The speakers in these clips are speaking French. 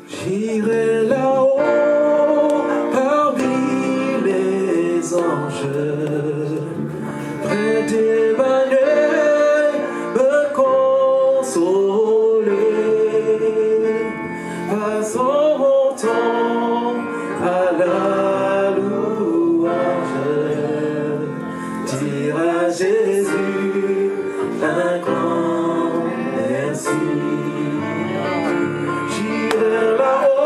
J'irai là-haut parmi les anges, près d'Emmanuel me consoler. Passons mon temps à la louange, dire à Jésus un grand merci. J'irai là-haut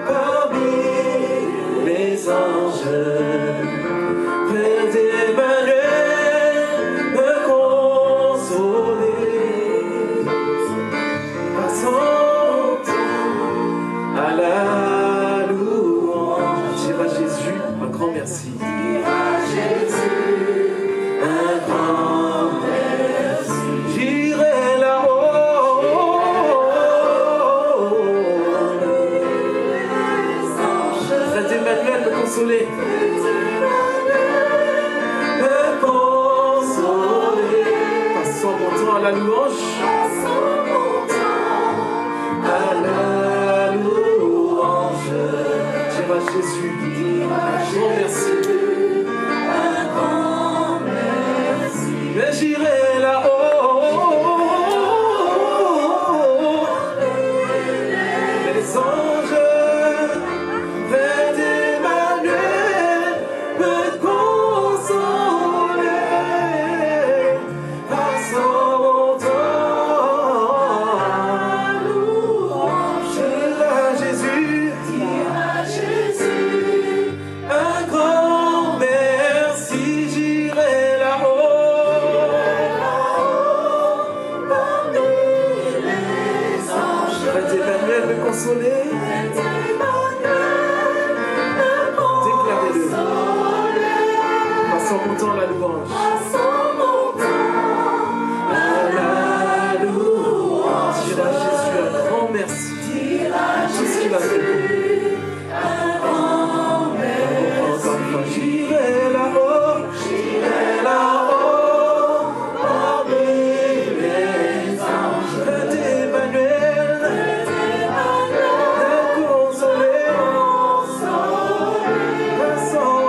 parmi les anges, près d'Emmanuel me consoler. Passons à la louange, dire à Jésus un grand merci. Dire à Jésus un grand merci. J'irai là-haut, près d'Emmanuel me consoler. Me consoler. Passons mon temps à la louange. À la louange, dire à Jésus un grand merci. Un grand merci. Mais j'irai là-haut, les anges, près d'Emmanuel me consoler. Passons mon temps à louange, dire à Jésus un grand merci. J'irai là-haut, parmi les anges, près d'Emmanuel me consoler. Déclarez-le. Passons mon temps à la louange. À la louange, dire à Jésus un grand merci. Tout ce qu'il a fait pour nous. Encore une fois, j'irai là-haut, parmi les anges, près d'Emmanuel me consoler. Passons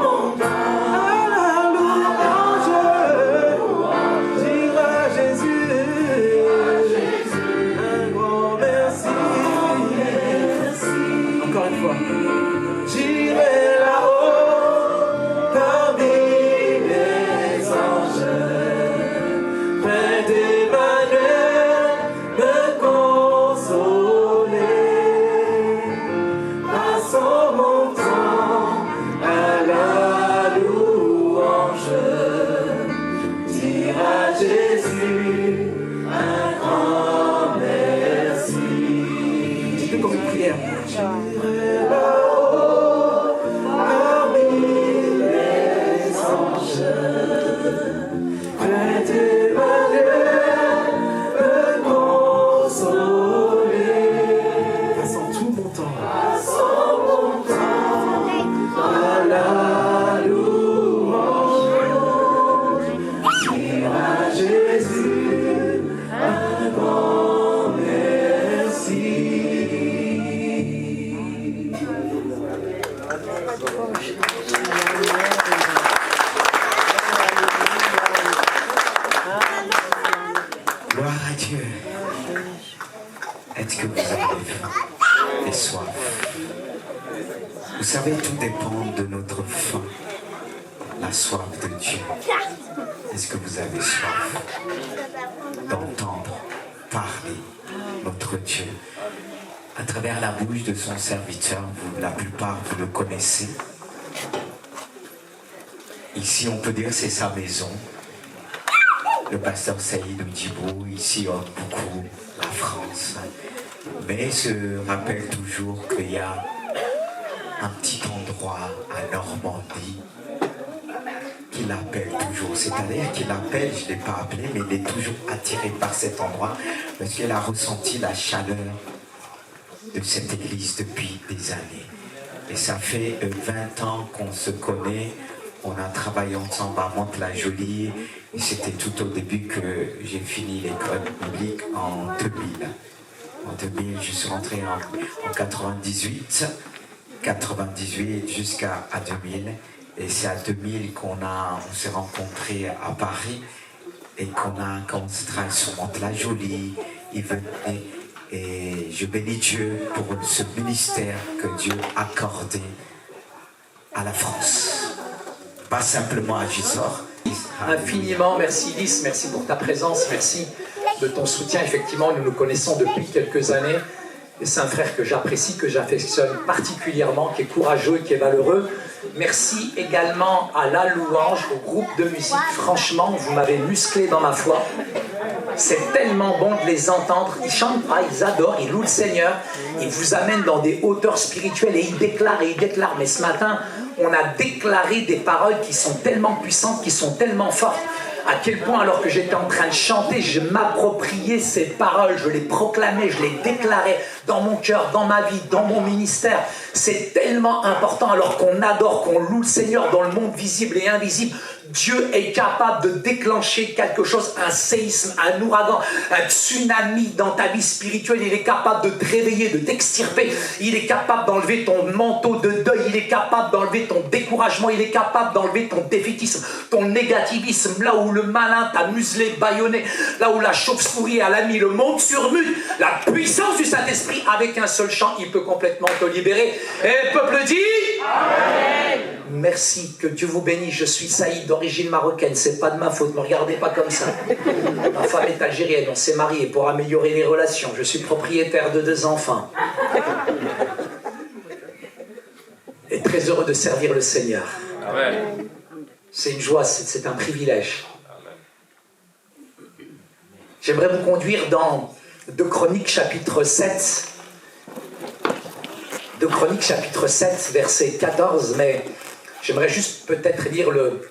mon temps à la louange, dire à Jésus un grand merci. Encore une fois, j'irai là-haut parmi les anges, près d'Emmanuel me consoler. Passons mon temps à la louange, dire à Jésus un grand merci. Dites-le comme une prière. J'irai là-haut parmi les anges, près d'Emmanuel me consoler. Passons tout mon temps à la louange, dire à Jésus un grand merci. Gloire à Dieu. Est-ce que vous avez faim et soif? Vous savez, tout dépend de notre faim, la soif de Dieu. Est-ce que vous avez soif d'entendre parler notre Dieu à travers la bouche de son serviteur? La plupart, vous le connaissez. Ici, on peut dire c'est sa maison. Le pasteur Saïd Oudjibou, ici, aime beaucoup la France. Mais il se rappelle toujours qu'il y a un petit endroit à Normandie qu'il appelle toujours. C'est-à-dire qu'il appelle, je ne l'ai pas appelé, mais il est toujours attiré par cet endroit parce qu'il a ressenti la chaleur de cette église depuis des années. Et ça fait 20 ans qu'on se connaît On a travaillé ensemble à Mantes-la-Jolie et c'était tout au début que j'ai fini l'école biblique en 2000. En 2000, je suis rentré en 98 jusqu'à 2000. Et c'est à 2000 on s'est rencontrés à Paris et qu'on a commencé à travailler sur Mantes-la-Jolie. Et je bénis Dieu pour ce ministère que Dieu a accordé à la France. Pas simplement à Gisors. Infiniment, merci Lys, merci pour ta présence, merci de ton soutien. Effectivement, nous nous connaissons depuis quelques années. Et c'est un frère que j'apprécie, que j'affectionne particulièrement, qui est courageux, qui est valeureux. Merci également à La Louange, au groupe de musique. Franchement, vous m'avez musclé dans ma foi. C'est tellement bon de les entendre. Ils chantent pas, ils adorent, ils louent le Seigneur. Ils vous amènent dans des hauteurs spirituelles et ils déclarent. Mais ce matin, on a déclaré des paroles qui sont tellement puissantes, qui sont tellement fortes. À quel point, alors que j'étais en train de chanter, je m'appropriais ces paroles, je les proclamais, je les déclarais dans mon cœur, dans ma vie, dans mon ministère. C'est tellement important, alors qu'on adore, qu'on loue le Seigneur dans le monde visible et invisible. Dieu est capable de déclencher quelque chose, un séisme, un ouragan, un tsunami dans ta vie spirituelle. Il est capable de te réveiller, de t'extirper. Il est capable d'enlever ton manteau de deuil. Il est capable d'enlever ton découragement. Il est capable d'enlever ton défaitisme, ton négativisme. Là où le malin t'a muselé, bâillonné, là où la chauve-souris a mis le monde sur mute, la puissance du Saint-Esprit, avec un seul chant, il peut complètement te libérer. Et le peuple dit Amen. Merci, que Dieu vous bénisse. Je suis Saïd, d'origine marocaine, c'est pas de ma faute, ne me regardez pas comme ça. Ma femme est algérienne, on s'est mariés pour améliorer les relations. Je suis propriétaire de 2 enfants. Et très heureux de servir le Seigneur. Amen. C'est une joie, c'est un privilège. J'aimerais vous conduire dans 2 Chroniques chapitre 7. 2 Chroniques chapitre 7, verset 14, mais j'aimerais juste peut-être lire le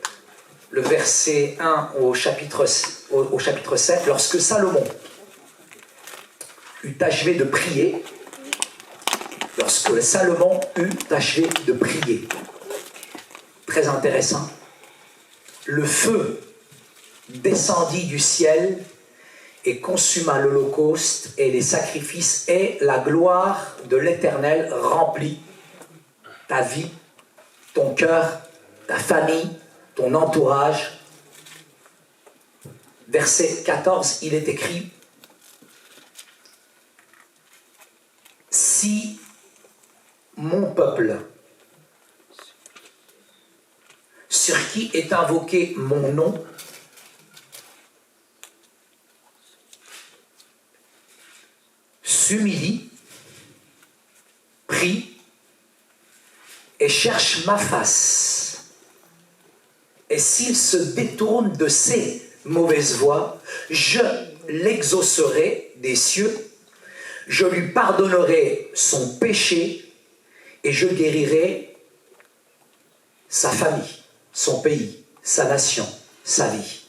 verset 1 au chapitre 7. Lorsque Salomon eut achevé de prier, très intéressant, le feu descendit du ciel et consuma l'holocauste et les sacrifices, et la gloire de l'Éternel remplit ta vie, ton cœur, ta famille, ton entourage. Verset 14, il est écrit: si mon peuple, sur qui est invoqué mon nom, s'humilie, prie et cherche ma face, et s'il se détourne de ses mauvaises voies, je l'exaucerai des cieux, je lui pardonnerai son péché et je guérirai sa famille, son pays, sa nation, sa vie.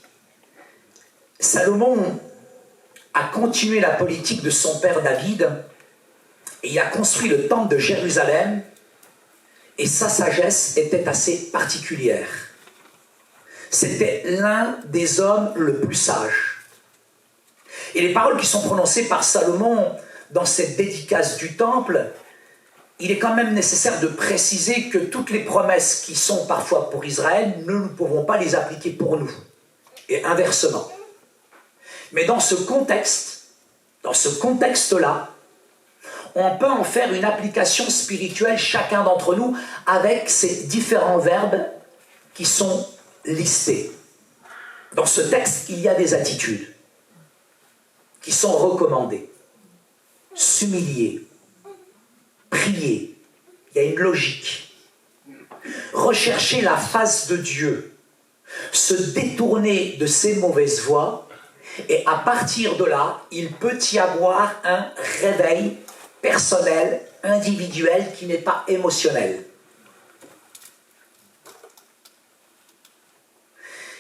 Salomon a continué la politique de son père David et il a construit le temple de Jérusalem, et sa sagesse était assez particulière. C'était l'un des hommes le plus sages. Et les paroles qui sont prononcées par Salomon dans cette dédicace du temple, il est quand même nécessaire de préciser que toutes les promesses qui sont parfois pour Israël, nous ne pouvons pas les appliquer pour nous, et inversement. Mais dans ce contexte-là, on peut en faire une application spirituelle, chacun d'entre nous, avec ces différents verbes qui sont listés. Dans ce texte, il y a des attitudes qui sont recommandées. S'humilier, prier, il y a une logique. Rechercher la face de Dieu, se détourner de ses mauvaises voies, et à partir de là, il peut y avoir un réveil personnel, individuel, qui n'est pas émotionnel.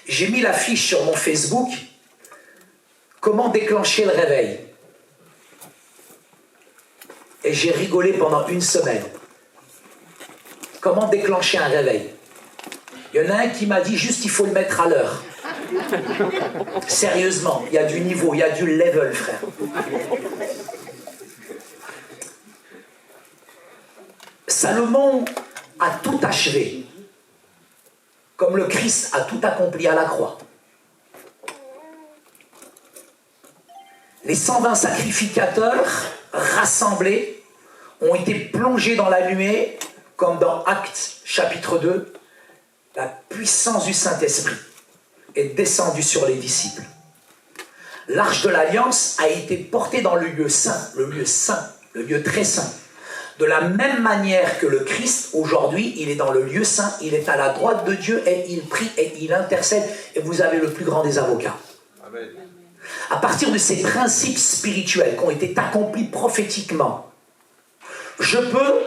J'ai mis l'affiche sur mon Facebook, comment déclencher le réveil. Et j'ai rigolé pendant 1 semaine. Comment déclencher un réveil? Il y en a un qui m'a dit juste il faut le mettre à l'heure. Sérieusement, il y a du niveau, il y a du level, frère. Salomon a tout achevé, comme le Christ a tout accompli à la croix. Les 120 sacrificateurs rassemblés ont été plongés dans la nuée, comme dans Actes chapitre 2, la puissance du Saint-Esprit est descendue sur les disciples. L'arche de l'Alliance a été portée dans le lieu saint, le lieu très saint. De la même manière que le Christ, aujourd'hui, il est dans le lieu saint, il est à la droite de Dieu et il prie et il intercède et vous avez le plus grand des avocats. Amen. À partir de ces principes spirituels qui ont été accomplis prophétiquement, je peux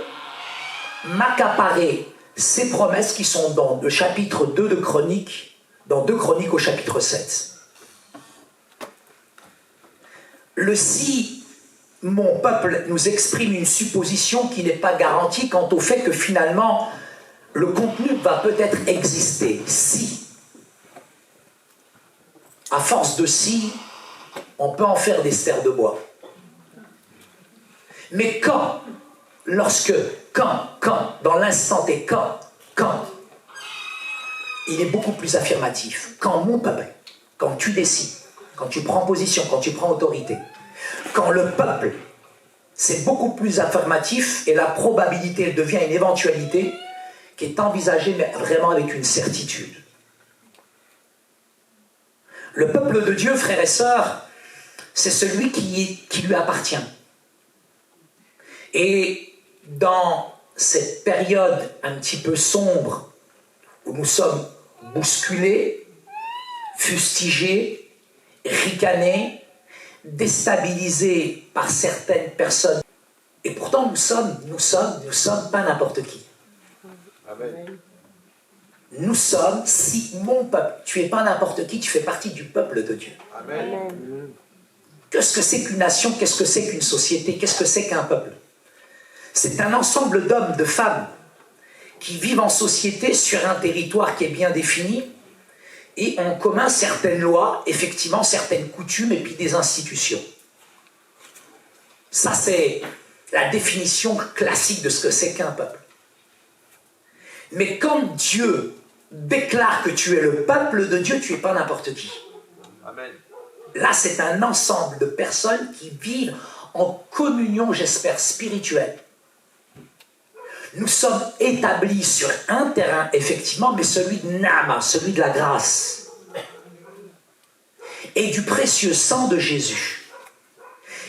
m'accaparer ces promesses qui sont dans le chapitre 2 de Chroniques, dans 2 Chroniques au chapitre 7. Le si mon peuple nous exprime une supposition qui n'est pas garantie quant au fait que finalement le contenu va peut-être exister. Si, à force de si, on peut en faire des stères de bois. Mais quand, dans l'instant T, quand, il est beaucoup plus affirmatif. Quand mon peuple, quand tu décides, quand tu prends position, quand tu prends autorité, quand le peuple, c'est beaucoup plus affirmatif et la probabilité, elle devient une éventualité qui est envisagée mais vraiment avec une certitude. Le peuple de Dieu, frères et sœurs, c'est celui qui lui appartient. Et dans cette période un petit peu sombre où nous sommes bousculés, fustigés, ricanés, déstabilisés par certaines personnes. Et pourtant, nous sommes pas n'importe qui. Amen. Nous sommes, si mon peuple, tu n'es pas n'importe qui, tu fais partie du peuple de Dieu. Amen. Qu'est-ce que c'est qu'une nation? Qu'est-ce que c'est qu'une société? Qu'est-ce que c'est qu'un peuple? C'est un ensemble d'hommes, de femmes qui vivent en société sur un territoire qui est bien défini et ont en commun certaines lois, effectivement certaines coutumes et puis des institutions. Ça, c'est la définition classique de ce que c'est qu'un peuple. Mais quand Dieu déclare que tu es le peuple de Dieu, tu n'es pas n'importe qui. Amen. Là, c'est un ensemble de personnes qui vivent en communion, j'espère, spirituelle. Nous sommes établis sur un terrain, effectivement, mais celui de Nama, celui de la grâce. Et du précieux sang de Jésus.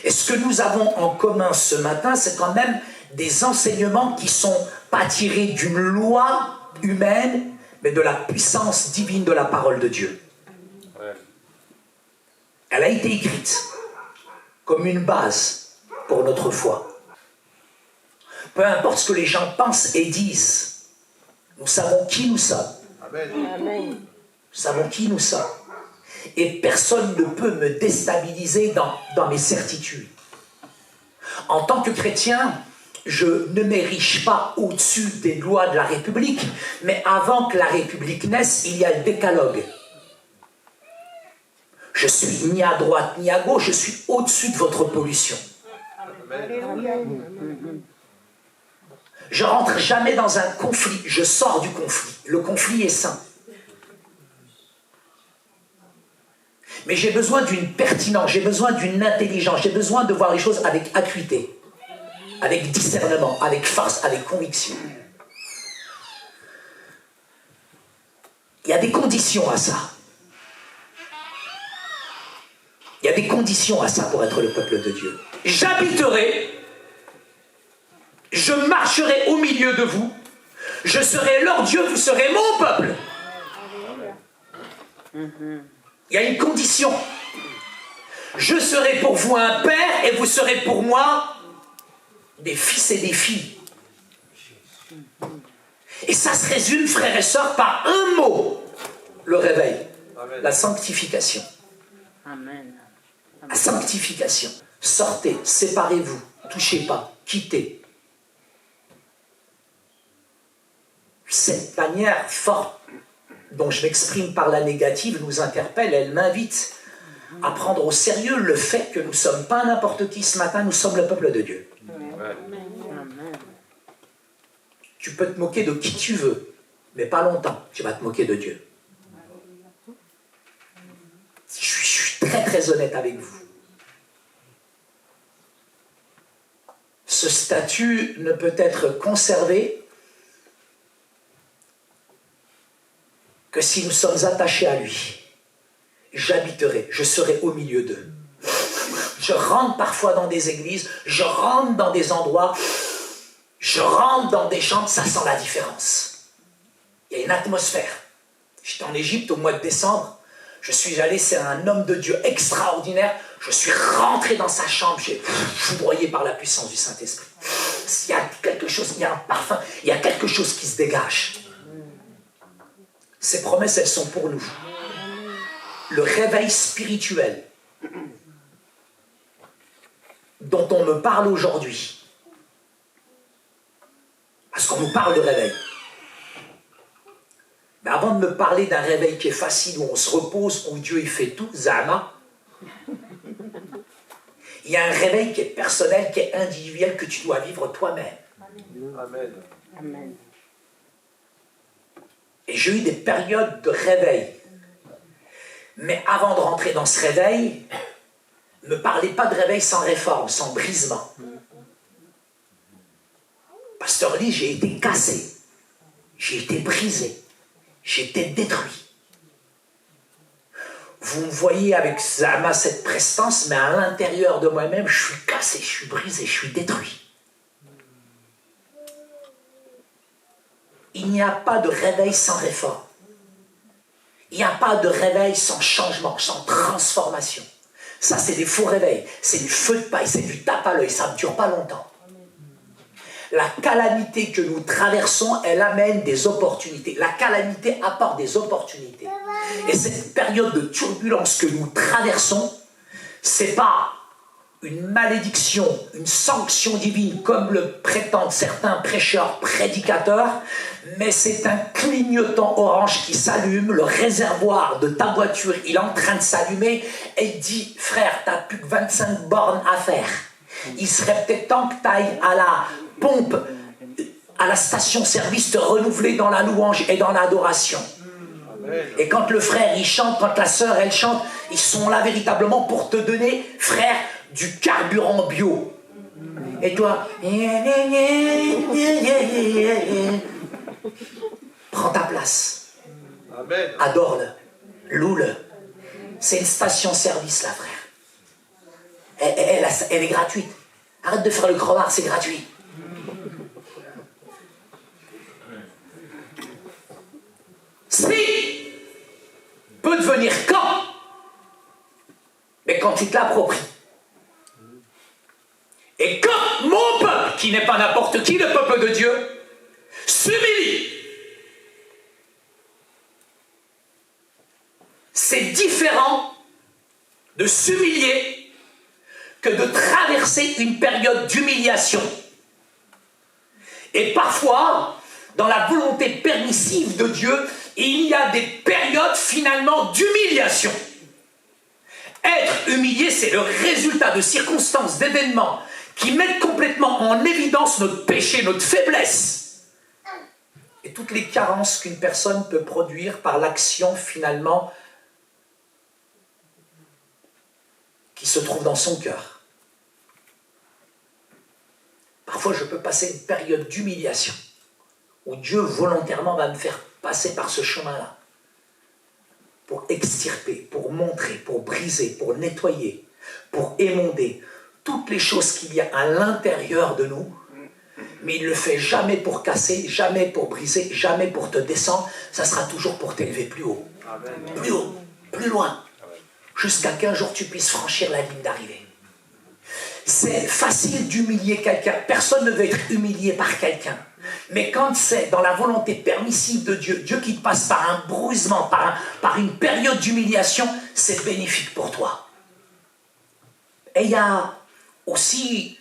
Et ce que nous avons en commun ce matin, c'est quand même des enseignements qui ne sont pas tirés d'une loi humaine, mais de la puissance divine de la parole de Dieu. Ouais. Elle a été écrite comme une base pour notre foi. Peu importe ce que les gens pensent et disent, nous savons qui nous sommes. Amen. Amen. Nous savons qui nous sommes. Et personne ne peut me déstabiliser dans mes certitudes. En tant que chrétien, je ne m'érige pas au-dessus des lois de la République, mais avant que la République naisse, il y a le décalogue. Je suis ni à droite ni à gauche, je suis au-dessus de votre pollution. Amen. Je ne rentre jamais dans un conflit, je sors du conflit. Le conflit est sain. Mais j'ai besoin d'une pertinence, j'ai besoin d'une intelligence, j'ai besoin de voir les choses avec acuité, avec discernement, avec force, avec conviction. Il y a des conditions à ça. Il y a des conditions à ça pour être le peuple de Dieu. J'habiterai, je marcherai au milieu de vous, je serai leur Dieu, vous serez mon peuple. Il y a une condition. Je serai pour vous un père et vous serez pour moi des fils et des filles. Et ça se résume, frères et sœurs, par un mot. Le réveil. Amen. La sanctification. Amen. La sanctification. Sortez, séparez-vous, touchez pas, quittez. Cette manière forte dont je m'exprime par la négative nous interpelle, elle m'invite à prendre au sérieux le fait que nous ne sommes pas n'importe qui ce matin, nous sommes le peuple de Dieu. Tu peux te moquer de qui tu veux, mais pas longtemps, tu vas te moquer de Dieu. Je suis très très honnête avec vous. Ce statut ne peut être conservé que si nous sommes attachés à lui. J'habiterai, je serai au milieu d'eux. Je rentre parfois dans des églises, je rentre dans des endroits, je rentre dans des chambres, ça sent la différence. Il y a une atmosphère. J'étais en Égypte au mois de décembre, je suis allé, c'est un homme de Dieu extraordinaire, je suis rentré dans sa chambre, j'ai foudroyé par la puissance du Saint-Esprit. Il y a quelque chose, il y a un parfum, il y a quelque chose qui se dégage. Ces promesses, elles sont pour nous. Le réveil spirituel dont on me parle aujourd'hui, parce qu'on nous parle de réveil. Mais avant de me parler d'un réveil qui est facile, où on se repose, où Dieu il fait tout, Zama, il y a un réveil qui est personnel, qui est individuel, que tu dois vivre toi-même. Amen. Amen. Et j'ai eu des périodes de réveil. Mais avant de rentrer dans ce réveil, ne parlez pas de réveil sans réforme, sans brisement. Pasteur Lee, j'ai été cassé, j'ai été brisé, j'ai été détruit. Vous me voyez avec Zama cette prestance, mais à l'intérieur de moi-même, je suis cassé, je suis brisé, je suis détruit. Il n'y a pas de réveil sans réforme. Il n'y a pas de réveil sans changement, sans transformation. Ça, c'est des faux réveils. C'est du feu de paille, c'est du tape à l'œil. Ça ne dure pas longtemps. La calamité que nous traversons, elle amène des opportunités. La calamité apporte des opportunités. Et cette période de turbulence que nous traversons, c'est pas une malédiction, une sanction divine, comme le prétendent certains prêcheurs, prédicateurs, mais c'est un clignotant orange qui s'allume, le réservoir de ta voiture, il est en train de s'allumer, et il dit, frère, t'as plus que 25 bornes à faire. Il serait peut-être temps que tu ailles à la pompe, à la station-service, te renouveler dans la louange et dans l'adoration. Et quand le frère, il chante, quand la sœur, elle chante, ils sont là véritablement pour te donner, frère, du carburant bio. Et toi, prends ta place. Amen. Adore-le, loue-le. C'est une station-service, là, frère. Elle est gratuite. Arrête de faire le crevard, c'est gratuit. Si peut devenir quand, mais quand tu te l'appropries. Et quand mon peuple, qui n'est pas n'importe qui, le peuple de Dieu, s'humilie, c'est différent de s'humilier que de traverser une période d'humiliation. Et parfois, dans la volonté permissive de Dieu, il y a des périodes finalement d'humiliation. Être humilié, c'est le résultat de circonstances, d'événements qui mettent complètement en évidence notre péché, notre faiblesse. Et toutes les carences qu'une personne peut produire par l'action finalement qui se trouve dans son cœur. Parfois, je peux passer une période d'humiliation où Dieu volontairement va me faire passer par ce chemin-là pour extirper, pour montrer, pour briser, pour nettoyer, pour émonder toutes les choses qu'il y a à l'intérieur de nous, mais il ne le fait jamais pour casser, jamais pour briser, jamais pour te descendre, ça sera toujours pour t'élever plus haut, plus haut, plus loin, jusqu'à qu'un jour tu puisses franchir la ligne d'arrivée. C'est facile d'humilier quelqu'un, personne ne veut être humilié par quelqu'un. Mais quand c'est dans la volonté permissive de Dieu, Dieu qui te passe par un bruisement, par une période d'humiliation, c'est bénéfique pour toi. Et il y a aussi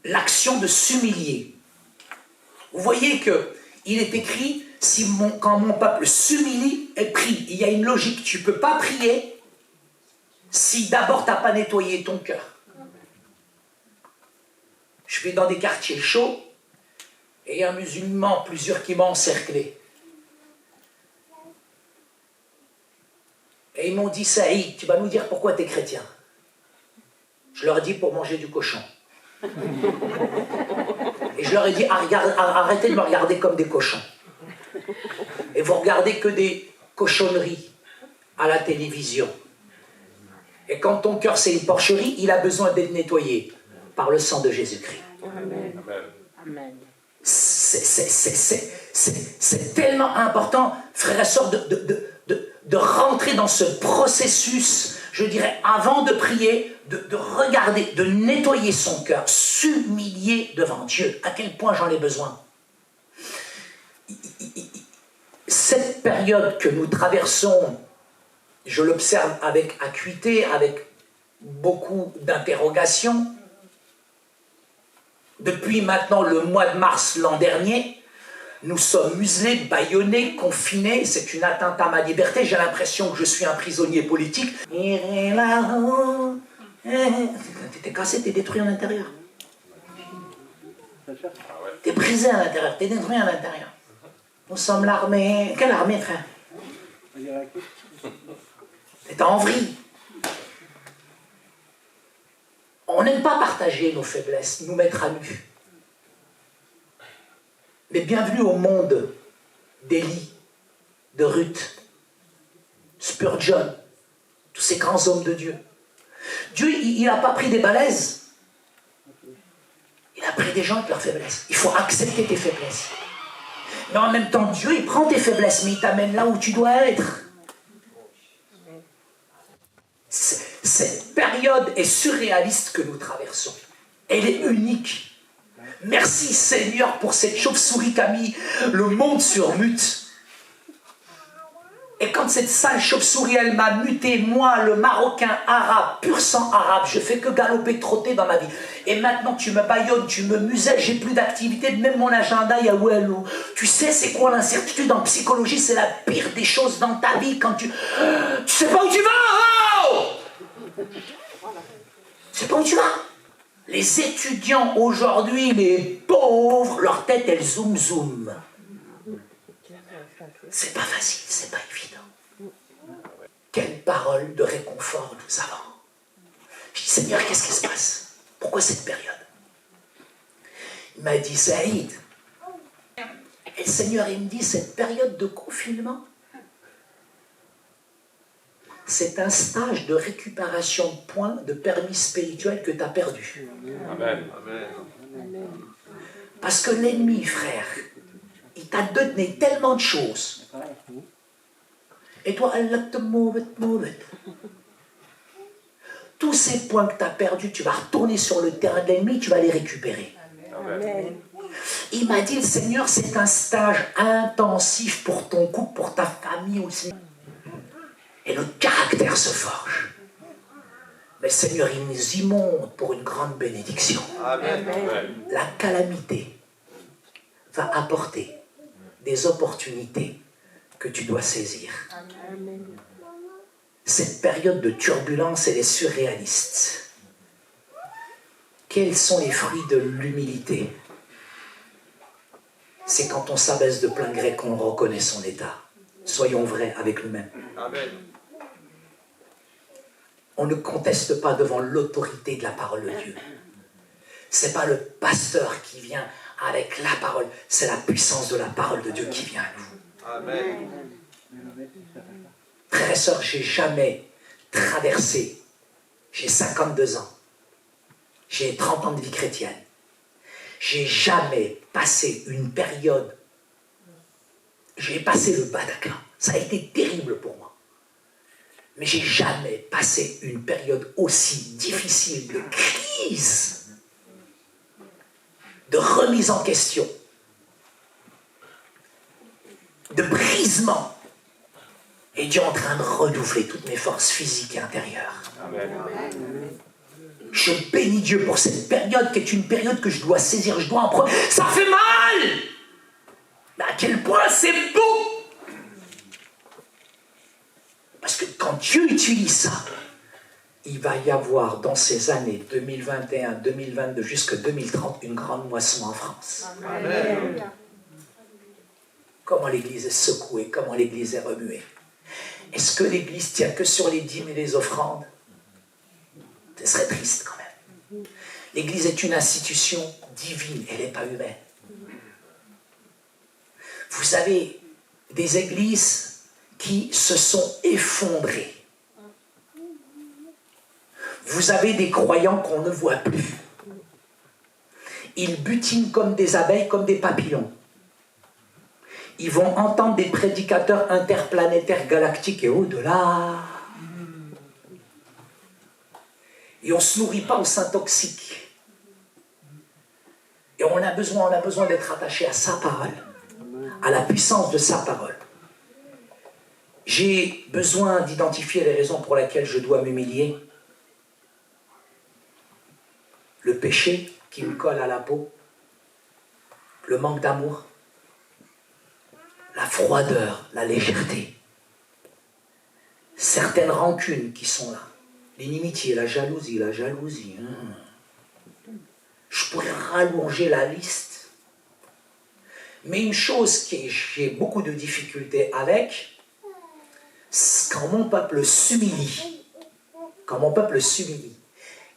l'action de s'humilier. Vous voyez qu'il est écrit, quand mon peuple s'humilie et prie, il y a une logique. Tu ne peux pas prier si d'abord tu n'as pas nettoyé ton cœur. Je vais dans des quartiers chauds et il y a un musulman, plusieurs qui m'ont encerclé. Et ils m'ont dit, Saïd, tu vas nous dire pourquoi tu es chrétien. Je leur ai dit pour manger du cochon. Et je leur ai dit, arrêtez de me regarder comme des cochons. Et vous regardez que des cochonneries à la télévision. Et quand ton cœur c'est une porcherie, il a besoin d'être nettoyé par le sang de Jésus-Christ. Amen. Amen. C'est tellement important, frères et sœurs, de rentrer dans ce processus, je dirais, avant de prier, de regarder, de nettoyer son cœur, s'humilier devant Dieu. À quel point j'en ai besoin. Cette période que nous traversons, je l'observe avec acuité, avec beaucoup d'interrogations. Depuis maintenant le mois de mars l'an dernier, nous sommes muselés, bâillonnés, confinés. C'est une atteinte à ma liberté. J'ai l'impression que je suis un prisonnier politique. T'es cassé, t'es détruit à l'intérieur. T'es brisé à l'intérieur, t'es détruit à l'intérieur. Nous sommes l'armée. Quelle armée, frère? T'es en vrille. On n'aime pas partager nos faiblesses, nous mettre à nu. Mais bienvenue au monde d'Élie, de Ruth, Spurgeon, tous ces grands hommes de Dieu. Dieu, il n'a pas pris des balèzes. Il a pris des gens avec leurs faiblesses. Il faut accepter tes faiblesses. Mais en même temps, Dieu, il prend tes faiblesses, mais il t'amène là où tu dois être. Cette période est surréaliste que nous traversons. Elle est unique. Merci Seigneur pour cette chauve-souris qui a mis le monde sur mute. Et quand cette sale chauve-souris, elle m'a muté, moi, le Marocain arabe, pur sang arabe, je fais que galoper, trotter dans ma vie. Et maintenant, tu me bâillonnes, tu me muselles, j'ai plus d'activité, même mon agenda, il y a où elle. Tu sais, c'est quoi l'incertitude en psychologie? C'est la pire des choses dans ta vie quand tu sais pas où tu vas. Oh, tu sais pas où tu vas. Les étudiants aujourd'hui, les pauvres, leur tête, elle zoom. C'est pas facile, c'est pas évident. Quelle parole de réconfort nous avons. Je dis, Seigneur, qu'est-ce qui se passe? Pourquoi cette période? Il m'a dit, Saïd. Et le Seigneur, il me dit, cette période de confinement, c'est un stage de récupération de points de permis spirituel que tu as perdu. Amen. Parce que l'ennemi, frère, il t'a donné tellement de choses. Et toi, Allah te mouve. Tous ces points que tu as perdus, tu vas retourner sur le terrain de l'ennemi, tu vas les récupérer. Amen. Il m'a dit, le Seigneur, c'est un stage intensif pour ton couple, pour ta famille aussi. Et le caractère se forge. Mais le Seigneur, il nous y monte pour une grande bénédiction. Amen. La calamité va apporter des opportunités que tu dois saisir. Amen. Cette période de turbulence, elle est surréaliste. Quels sont les fruits de l'humilité? C'est quand on s'abaisse de plein gré qu'on reconnaît son état. Soyons vrais avec nous-mêmes. Amen. On ne conteste pas devant l'autorité de la parole de Dieu. Ce n'est pas le pasteur qui vient avec la parole, c'est la puissance de la parole de Dieu qui vient à nous. Amen. Frères et sœurs, j'ai jamais traversé, j'ai 52 ans, j'ai 30 ans de vie chrétienne, j'ai jamais passé une période, j'ai passé le Bataclan, ça a été terrible pour moi. Mais j'ai jamais passé une période aussi difficile de crise, de remise en question, de brisement. Et Dieu est en train de renouveler toutes mes forces physiques et intérieures. Amen. Je bénis Dieu pour cette période qui est une période que je dois saisir, je dois en prendre. Ça fait mal! Mais à quel point c'est beau! Parce que quand Dieu utilise ça, il va y avoir dans ces années 2021, 2022 jusqu'à 2030 une grande moisson en France. Amen. Comment l'Église est secouée, comment l'Église est remuée. Est-ce que l'Église tient que sur les dîmes et les offrandes? Ce serait triste quand même. L'Église est une institution divine, elle n'est pas humaine. Vous avez des églises qui se sont effondrées. Vous avez des croyants qu'on ne voit plus. Ils butinent comme des abeilles, comme des papillons. Ils vont entendre des prédicateurs interplanétaires, galactiques et au-delà. Et on ne se nourrit pas, on s'intoxique. Et on a besoin d'être attaché à sa parole, à la puissance de sa parole. J'ai besoin d'identifier les raisons pour lesquelles je dois m'humilier. Le péché qui me colle à la peau, le manque d'amour, la froideur, la légèreté, certaines rancunes qui sont là, l'inimitié, la jalousie. Je pourrais rallonger la liste. Mais une chose que j'ai beaucoup de difficultés avec, c'est quand mon peuple s'humilie.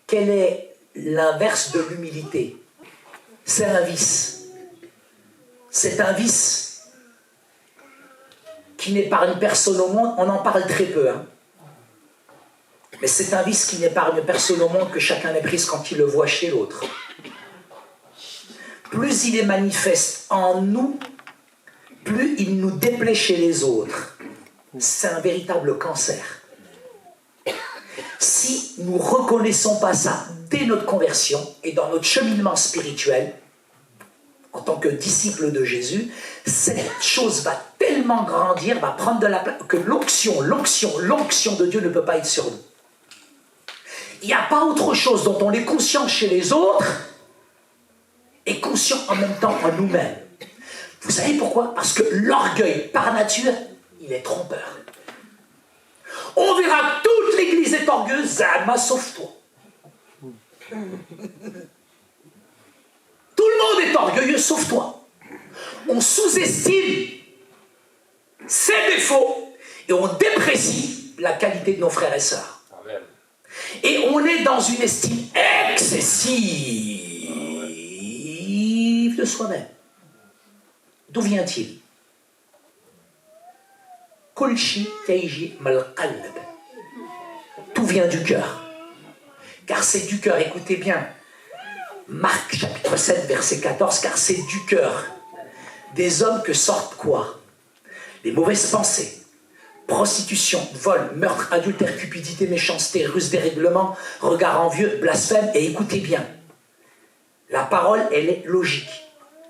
Quel est l'inverse de l'humilité? C'est un vice. C'est un vice qui n'épargne personne au monde. On en parle très peu, hein. Mais c'est un vice qui n'épargne personne au monde, que chacun méprise quand il le voit chez l'autre. Plus il est manifeste en nous, plus il nous déplaît chez les autres. C'est un véritable cancer. Si nous ne reconnaissons pas ça dès notre conversion et dans notre cheminement spirituel, en tant que disciple de Jésus, cette chose va tellement grandir, va prendre de la place, que l'onction de Dieu ne peut pas être sur nous. Il n'y a pas autre chose dont on est conscient chez les autres et conscient en même temps en nous-mêmes. Vous savez pourquoi? Parce que l'orgueil, par nature, il est trompeur. On verra que toute l'Église est orgueilleuse, Zama, sauf toi. Tout le monde est orgueilleux, sauf toi. On sous-estime ses défauts et on déprécie la qualité de nos frères et sœurs. Amen. Et on est dans une estime excessive de soi-même. D'où vient-il? Tout vient du cœur. Car c'est du cœur, écoutez bien. Marc chapitre 7 verset 14, car c'est du cœur des hommes que sortent quoi? Les mauvaises pensées, prostitution, vol, meurtre, adultère, cupidité, méchanceté, ruse, dérèglement, regard envieux, blasphème. Et écoutez bien, la parole elle est logique.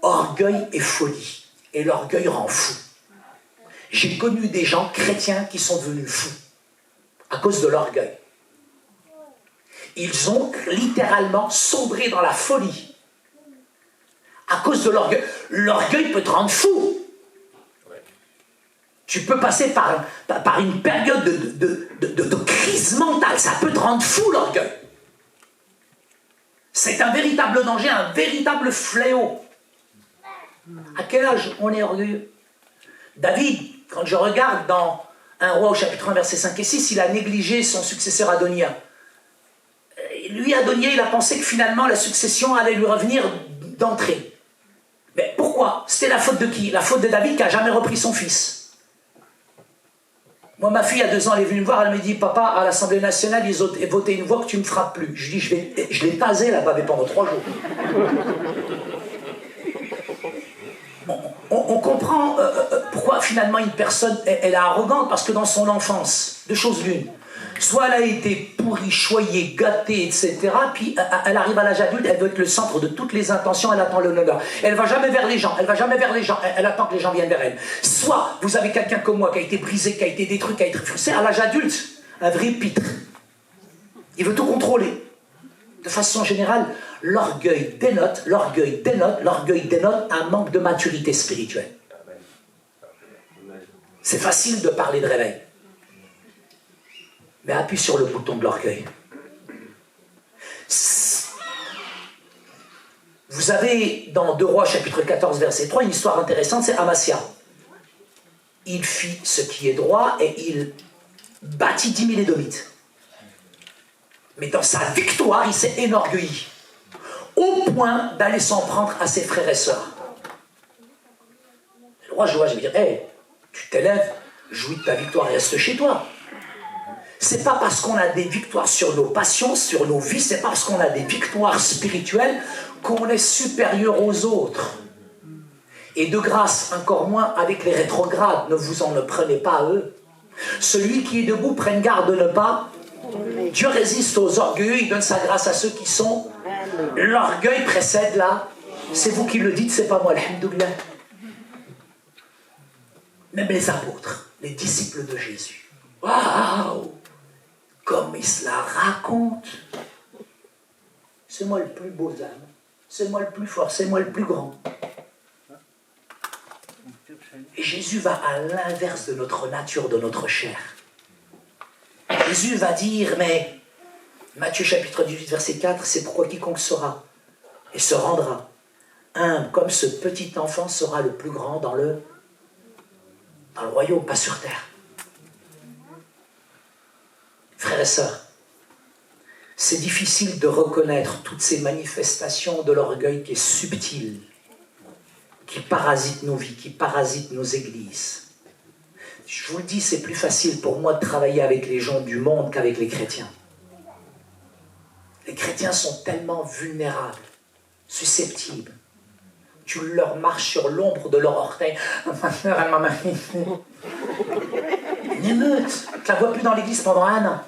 Orgueil et folie. Et l'orgueil rend fou. J'ai connu des gens chrétiens qui sont devenus fous à cause de l'orgueil. Ils ont littéralement sombré dans la folie à cause de l'orgueil. L'orgueil peut te rendre fou. Tu peux passer par une période de crise mentale. Ça peut te rendre fou, l'orgueil. C'est un véritable danger, un véritable fléau. À quel âge on est orgueilleux? David, quand je regarde dans 1 Roi au chapitre 1, versets 5 et 6, il a négligé son successeur Adonia. Lui, Adonia, il a pensé que finalement la succession allait lui revenir d'entrée. Mais pourquoi? C'était la faute de qui? La faute de David qui n'a jamais repris son fils. Moi, ma fille, à 2 ans, elle est venue me voir, elle me dit, papa, à l'Assemblée nationale, ils ont voté une voix que tu ne me frappes plus. Je dis, je l'ai tasé là-bas pendant 3 jours. On comprend pourquoi finalement une personne elle est arrogante, parce que dans son enfance, 2 choses l'une, soit elle a été pourrie, choyée, gâtée, etc. Puis elle arrive à l'âge adulte, elle veut être le centre de toutes les intentions, elle attend l'honneur. Elle va jamais vers les gens, elle attend que les gens viennent vers elle. Soit vous avez quelqu'un comme moi qui a été brisé, qui a été détruit, qui a été frustré, à l'âge adulte, un vrai pitre. Il veut tout contrôler. De façon générale, l'orgueil dénote un manque de maturité spirituelle. C'est facile de parler de réveil. Mais appuie sur le bouton de l'orgueil. Vous avez dans 2 Rois chapitre 14 verset 3 une histoire intéressante, c'est Amasia. Il fit ce qui est droit et il bâtit 10 000 Édomites. Mais dans sa victoire, il s'est enorgueilli. Au point d'aller s'en prendre à ses frères et sœurs. Le roi Joachim va dire, hey, tu t'élèves, jouis de ta victoire et reste chez toi. C'est pas parce qu'on a des victoires sur nos passions, sur nos vies, c'est pas parce qu'on a des victoires spirituelles qu'on est supérieur aux autres. Et de grâce, encore moins avec les rétrogrades, ne vous en prenez pas à eux. Celui qui est debout, prenne garde de ne pas. Dieu résiste aux orgueilleux, il donne sa grâce à ceux qui sont. L'orgueil précède là. C'est vous qui le dites, c'est pas moi, alhamdoulilah. Même les apôtres, les disciples de Jésus. Waouh! Comme ils se la racontent. C'est moi le plus beau âme. C'est moi le plus fort, c'est moi le plus grand. Et Jésus va à l'inverse de notre nature, de notre chair. Jésus va dire, mais Matthieu chapitre 18 verset 4, c'est pourquoi quiconque sera et se rendra humble comme ce petit enfant sera le plus grand dans le royaume, pas sur terre. Frères et sœurs, c'est difficile de reconnaître toutes ces manifestations de l'orgueil qui est subtil, qui parasite nos vies, qui parasite nos églises. Je vous le dis, c'est plus facile pour moi de travailler avec les gens du monde qu'avec les chrétiens. Les chrétiens sont tellement vulnérables, susceptibles. Tu leur marches sur l'ombre de leur orteil. Ma soeur, elle m'a marié. Une émeute. Tu ne la vois plus dans l'église pendant 1 an.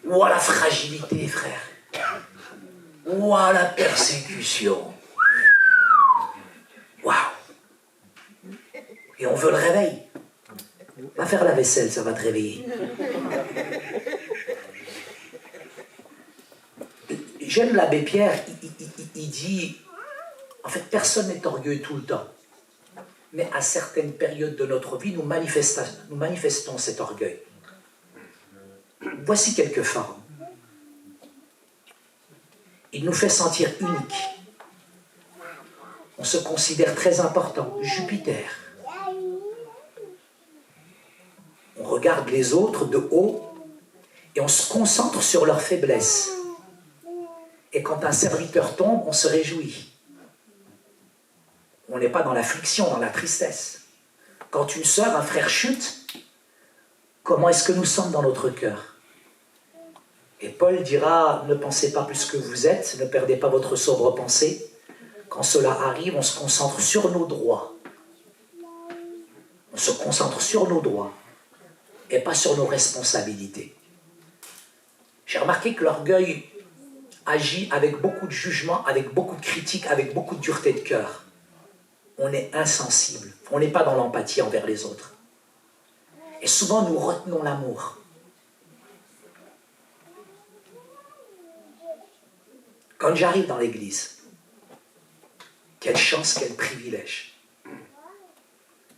Ouah, la fragilité, frère. Ouah, la persécution. Waouh. Et on veut le réveil. Va faire la vaisselle, ça va te réveiller. J'aime l'abbé Pierre, il dit, en fait, personne n'est orgueilleux tout le temps. Mais à certaines périodes de notre vie, nous manifestons cet orgueil. Voici quelques formes. Il nous fait sentir uniques. On se considère très important. Jupiter. On regarde les autres de haut et on se concentre sur leurs faiblesses. Et quand un serviteur tombe, on se réjouit. On n'est pas dans l'affliction, dans la tristesse. Quand une sœur, un frère chute, comment est-ce que nous sommes dans notre cœur? Et Paul dira, ne pensez pas plus que vous êtes, ne perdez pas votre sobre pensée. Quand cela arrive, on se concentre sur nos droits. On se concentre sur nos droits et pas sur nos responsabilités. J'ai remarqué que l'orgueil agit avec beaucoup de jugement, avec beaucoup de critiques, avec beaucoup de dureté de cœur. On est insensible, on n'est pas dans l'empathie envers les autres. Et souvent, nous retenons l'amour. Quand j'arrive dans l'église, quelle chance, quel privilège.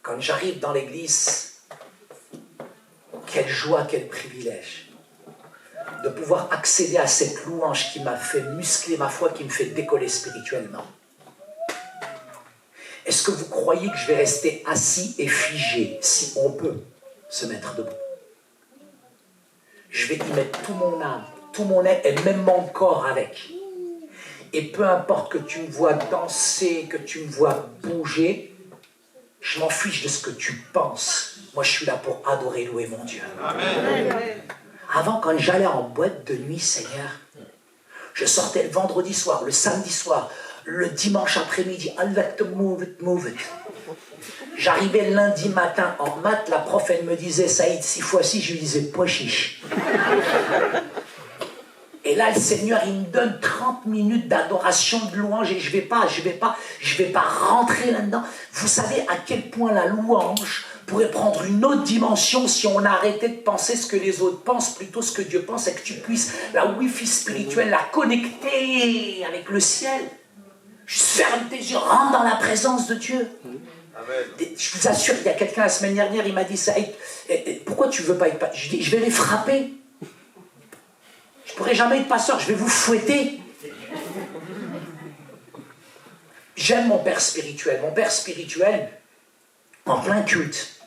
Quand j'arrive dans l'église, quelle joie, quel privilège. De pouvoir accéder à cette louange qui m'a fait muscler ma foi, qui me fait décoller spirituellement. Est-ce que vous croyez que je vais rester assis et figé, si on peut se mettre debout? Je vais y mettre tout mon âme, tout mon être et même mon corps avec. Et peu importe que tu me vois danser, que tu me vois bouger, je m'en fiche de ce que tu penses. Moi, je suis là pour adorer, louer mon Dieu. Amen. Avant, quand j'allais en boîte de nuit, Seigneur, je sortais le vendredi soir, le samedi soir, le dimanche après-midi, I like to move it, move it. J'arrivais le lundi matin en maths, la prof, elle me disait, Saïd, 6 fois 6, je lui disais, pois chiche. Et là, le Seigneur, il me donne 30 minutes d'adoration, de louange, et je vais pas rentrer là-dedans. Vous savez à quel point la louange pourrait prendre une autre dimension si on arrêtait de penser ce que les autres pensent, plutôt ce que Dieu pense, et que tu puisses, la Wi-Fi spirituelle, la connecter avec le ciel. Juste ferme tes yeux, rentre dans la présence de Dieu. Je vous assure, il y a quelqu'un la semaine dernière, il m'a dit ça. Pourquoi tu veux pas être pasteur? Je dis, je vais les frapper. Je pourrai jamais être pasteur, je vais vous fouetter. J'aime mon père spirituel. Mon père spirituel, en plein culte,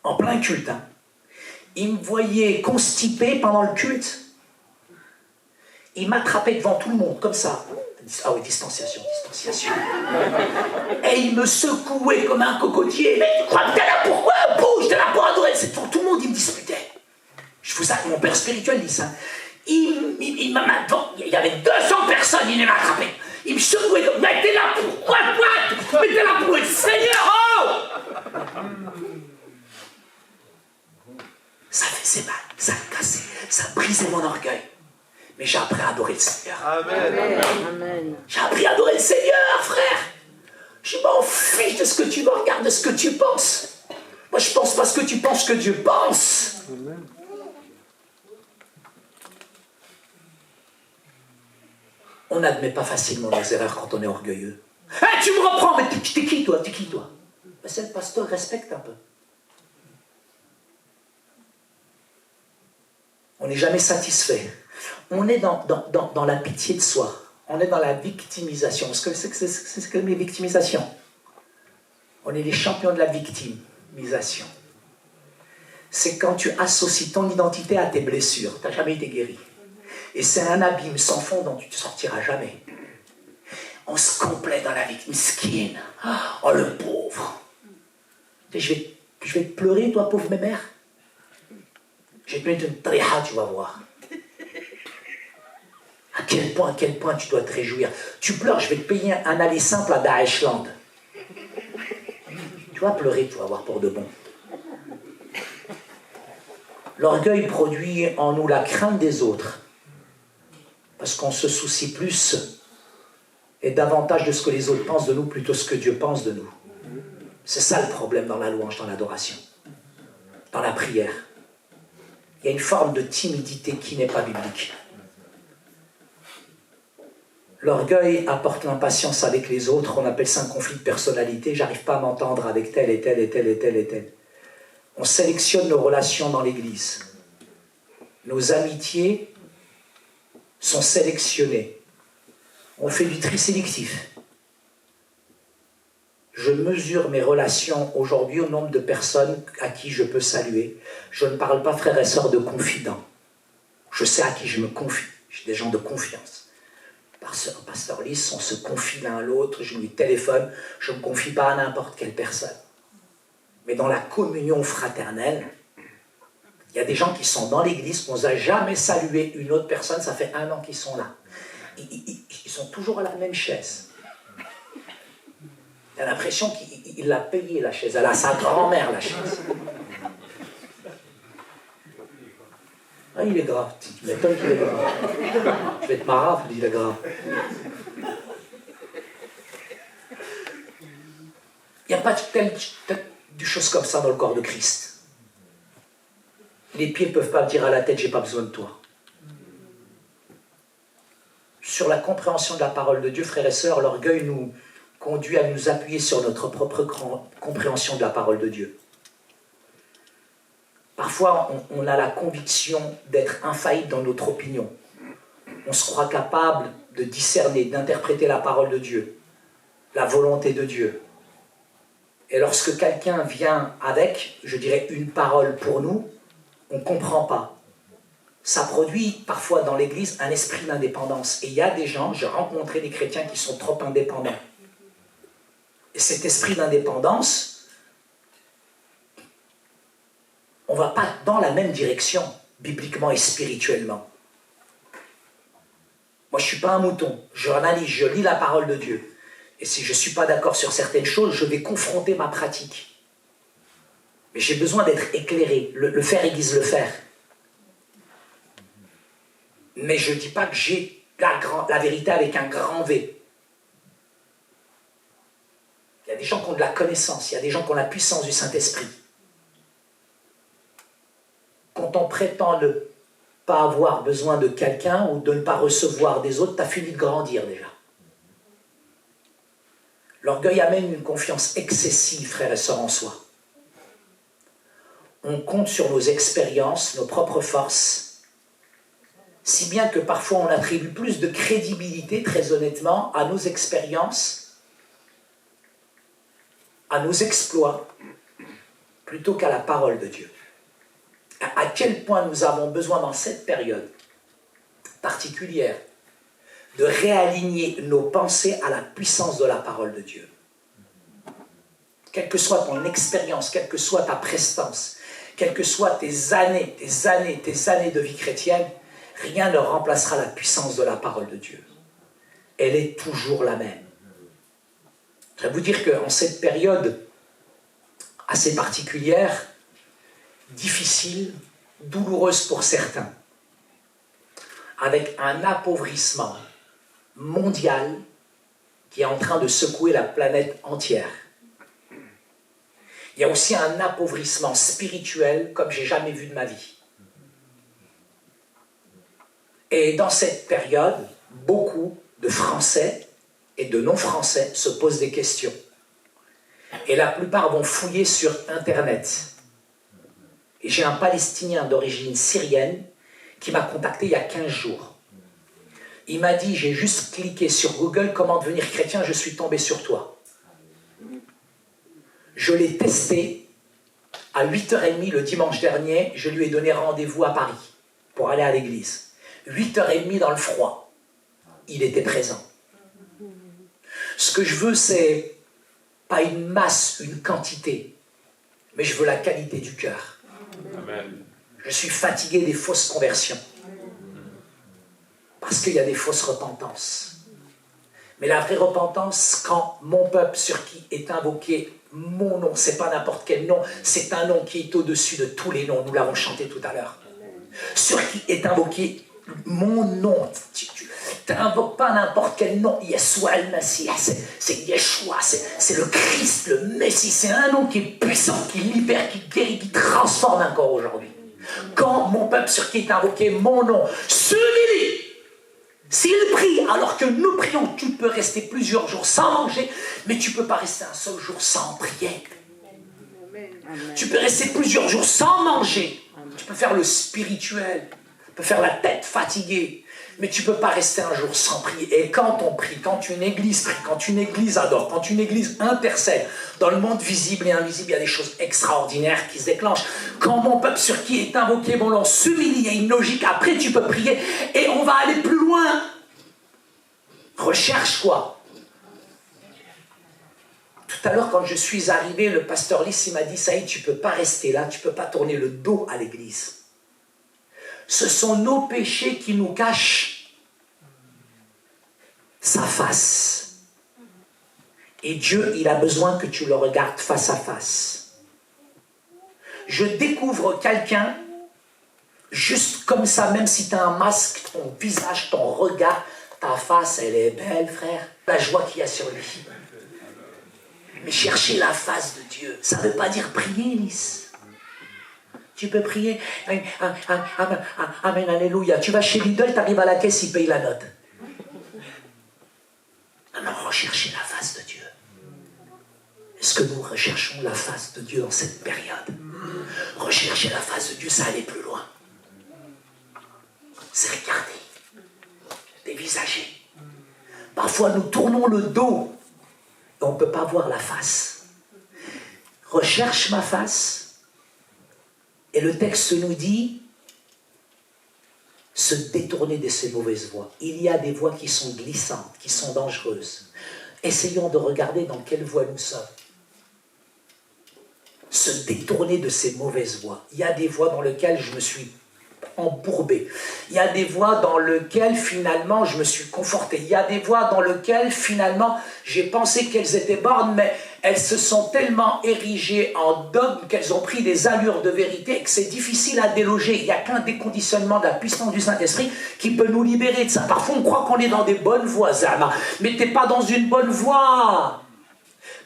hein, il me voyait constipé pendant le culte. Il m'attrapait devant tout le monde, comme ça. Ah oui, distanciation. Et il me secouait comme un cocotier. Mais tu crois que t'es là pourquoi? Bouge, t'es là pour adorer. C'est pour tout le monde, il me disputait. Je vous assure, mon père spirituel dit ça. Il m'a maintenant, il y avait 200 personnes, il m'a attrapé. Il me secouait comme, mais t'es là pour quoi? Mais t'es là pour le Seigneur, oh! Ça faisait mal, ça cassait, ça brisait mon orgueil. Mais j'ai appris à adorer le Seigneur. Amen. J'ai appris à adorer le Seigneur, frère. Je m'en fiche de ce que tu me regardes, de ce que tu penses. Moi, je pense pas ce que tu penses, que Dieu pense. Amen. On n'admet pas facilement nos erreurs quand on est orgueilleux. Hey, tu me reprends, mais t'es qui toi? Ben, c'est le pasteur, respecte un peu. On n'est jamais satisfait. On est dans la pitié de soi. On est dans la victimisation. C'est ce que mes victimisations. On est les champions de la victimisation. C'est quand tu associes ton identité à tes blessures. Tu n'as jamais été guéri. Et c'est un abîme sans fond dont tu ne te sortiras jamais. On se complaît dans la victime. Skin. Oh, le pauvre. Je vais te pleurer, toi, pauvre mémère. Je vais te mettre une triha, tu vas voir. À quel point tu dois te réjouir. Tu pleures, je vais te payer un aller simple à Daeshland. Tu vas pleurer, tu vas voir pour de bon. L'orgueil produit en nous la crainte des autres. Parce qu'on se soucie plus et davantage de ce que les autres pensent de nous plutôt que ce que Dieu pense de nous. C'est ça le problème dans la louange, dans l'adoration, dans la prière. Il y a une forme de timidité qui n'est pas biblique. L'orgueil apporte l'impatience avec les autres, on appelle ça un conflit de personnalité, j'arrive pas à m'entendre avec tel et tel et tel et tel et tel. On sélectionne nos relations dans l'Église. Nos amitiés sont sélectionnées. On fait du tri sélectif. Je mesure mes relations aujourd'hui au nombre de personnes à qui je peux saluer. Je ne parle pas, frères et sœurs, de confidents. Je sais à qui je me confie. J'ai des gens de confiance. Pasteur Lys, on se confie l'un à l'autre, je lui téléphone, je ne me confie pas à n'importe quelle personne. Mais dans la communion fraternelle, il y a des gens qui sont dans l'église, qu'on n'a jamais salué une autre personne, ça fait 1 an qu'ils sont là. Ils sont toujours à la même chaise. Il a l'impression qu'il l'a payé la chaise, elle a sa grand-mère la chaise. Ah, il est grave, tu m'étonnes qu'il est grave. Je vais être marave, il est grave. Il n'y a pas de choses comme ça dans le corps de Christ. Les pieds ne peuvent pas dire à la tête, j'ai pas besoin de toi. Sur la compréhension de la parole de Dieu, frères et sœurs, l'orgueil nous conduit à nous appuyer sur notre propre compréhension de la parole de Dieu. Parfois, on a la conviction d'être infaillible dans notre opinion. On se croit capable de discerner, d'interpréter la parole de Dieu, la volonté de Dieu. Et lorsque quelqu'un vient avec, je dirais, une parole pour nous, on ne comprend pas. Ça produit parfois dans l'Église un esprit d'indépendance. Et il y a des gens, j'ai rencontré des chrétiens qui sont trop indépendants. Et cet esprit d'indépendance, on ne va pas dans la même direction, bibliquement et spirituellement. Moi, je ne suis pas un mouton. Je analyse, je lis la parole de Dieu. Et si je ne suis pas d'accord sur certaines choses, je vais confronter ma pratique. Mais j'ai besoin d'être éclairé. Le faire aiguise le fer. Mais je ne dis pas que j'ai la vérité avec un grand V. Il y a des gens qui ont de la connaissance, il y a des gens qui ont la puissance du Saint-Esprit. Quand on prétend ne pas avoir besoin de quelqu'un ou de ne pas recevoir des autres, tu as fini de grandir déjà. L'orgueil amène une confiance excessive, frères et sœurs, en soi. On compte sur nos expériences, nos propres forces, si bien que parfois on attribue plus de crédibilité, très honnêtement, à nos expériences, à nos exploits, plutôt qu'à la parole de Dieu. À quel point nous avons besoin dans cette période particulière de réaligner nos pensées à la puissance de la parole de Dieu. Quelle que soit ton expérience, quelle que soit ta prestance, quelles que soient tes années de vie chrétienne, rien ne remplacera la puissance de la parole de Dieu. Elle est toujours la même. Je vais vous dire qu'en cette période assez particulière, difficile, douloureuse pour certains, avec un appauvrissement mondial qui est en train de secouer la planète entière. Il y a aussi un appauvrissement spirituel comme j'ai jamais vu de ma vie. Et dans cette période, beaucoup de Français et de non-Français se posent des questions. Et la plupart vont fouiller sur Internet. Et j'ai un Palestinien d'origine syrienne qui m'a contacté il y a 15 jours. Il m'a dit, j'ai juste cliqué sur Google, comment devenir chrétien, je suis tombé sur toi. Je l'ai testé à 8h30 le dimanche dernier, je lui ai donné rendez-vous à Paris pour aller à l'église. 8h30 dans le froid. Il était présent. Ce que je veux, c'est pas une masse, une quantité, mais je veux la qualité du cœur. Amen. Je suis fatigué des fausses conversions. Parce qu'il y a des fausses repentances. Mais la vraie repentance, quand mon peuple sur qui est invoqué mon nom, c'est pas n'importe quel nom, c'est un nom qui est au-dessus de tous les noms, nous l'avons chanté tout à l'heure. Sur qui est invoqué mon nom, tu n'invoques pas n'importe quel nom, Yeshua el-Messie, c'est Yeshua, c'est le Christ, le Messie, c'est un nom qui est puissant, qui libère, qui guérit, qui transforme encore aujourd'hui. Quand mon peuple sur qui est invoqué mon nom s'humilie, s'il prie alors que nous prions, tu peux rester plusieurs jours sans manger, mais tu ne peux pas rester un seul jour sans prier. Amen. Tu peux rester plusieurs jours sans manger. Amen. Tu peux faire le spirituel, tu peux faire la tête fatiguée, mais tu ne peux pas rester un jour sans prier. Et quand on prie, quand une église prie, quand une église adore, quand une église intercède, dans le monde visible et invisible, il y a des choses extraordinaires qui se déclenchent. Quand mon peuple sur qui est invoqué mon nom s'humilie, il y a une logique, après tu peux prier, et on va aller plus loin. Recherche quoi? Tout à l'heure, quand je suis arrivé, le pasteur Lys, il m'a dit, Saïd, tu ne peux pas rester là, tu ne peux pas tourner le dos à l'église. Ce sont nos péchés qui nous cachent sa face. Et Dieu, il a besoin que tu le regardes face à face. Je découvre quelqu'un, juste comme ça, même si tu as un masque, ton visage, ton regard, ta face, elle est belle, frère. La joie qu'il y a sur lui. Mais chercher la face de Dieu, ça ne veut pas dire prier, Lys. Tu peux prier, Amen, Alléluia. Tu vas chez Lidl, tu arrives à la caisse, il paye la note. Alors recherchez la face de Dieu. Est-ce que nous recherchons la face de Dieu dans cette période? Rechercher la face de Dieu, ça allait plus loin. C'est regarder, dévisager. Parfois, nous tournons le dos et on ne peut pas voir la face. Recherche ma face. Et le texte nous dit, se détourner de ces mauvaises voies. Il y a des voies qui sont glissantes, qui sont dangereuses. Essayons de regarder dans quelle voie nous sommes. Se détourner de ces mauvaises voies. Il y a des voies dans lesquelles je me suis embourbé. Il y a des voies dans lesquelles finalement je me suis conforté. Il y a des voies dans lesquelles finalement j'ai pensé qu'elles étaient bonnes, mais elles se sont tellement érigées en dogmes qu'elles ont pris des allures de vérité et que c'est difficile à déloger. Il n'y a qu'un déconditionnement de la puissance du Saint-Esprit qui peut nous libérer de ça. Parfois on croit qu'on est dans des bonnes voies, Zama, mais tu n'es pas dans une bonne voie.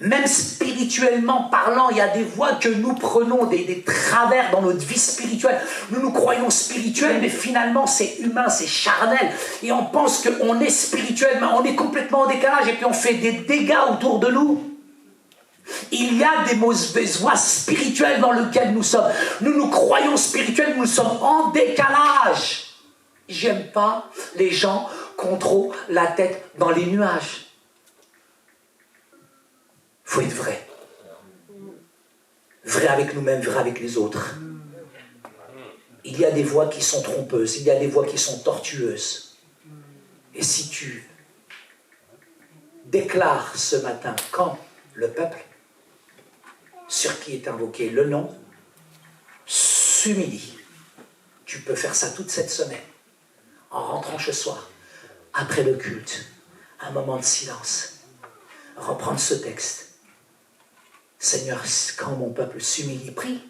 Même spirituellement parlant, il y a des voies que nous prenons, des travers dans notre vie spirituelle. Nous nous croyons spirituels, mais finalement c'est humain, c'est charnel. Et on pense qu'on est spirituel, mais on est complètement en décalage et puis on fait des dégâts autour de nous. Il y a des mauvaises voies spirituelles dans lesquelles nous sommes. Nous nous croyons spirituels, nous sommes en décalage. J'aime pas les gens qui ont trop la tête dans les nuages. Il faut être vrai. Vrai avec nous-mêmes, vrai avec les autres. Il y a des voies qui sont trompeuses, il y a des voies qui sont tortueuses. Et si tu déclares ce matin, quand le peuple, sur qui est invoqué le nom, s'humilie, tu peux faire ça toute cette semaine, en rentrant ce soir, après le culte, un moment de silence, reprendre ce texte. Seigneur, quand mon peuple s'humilie, prie,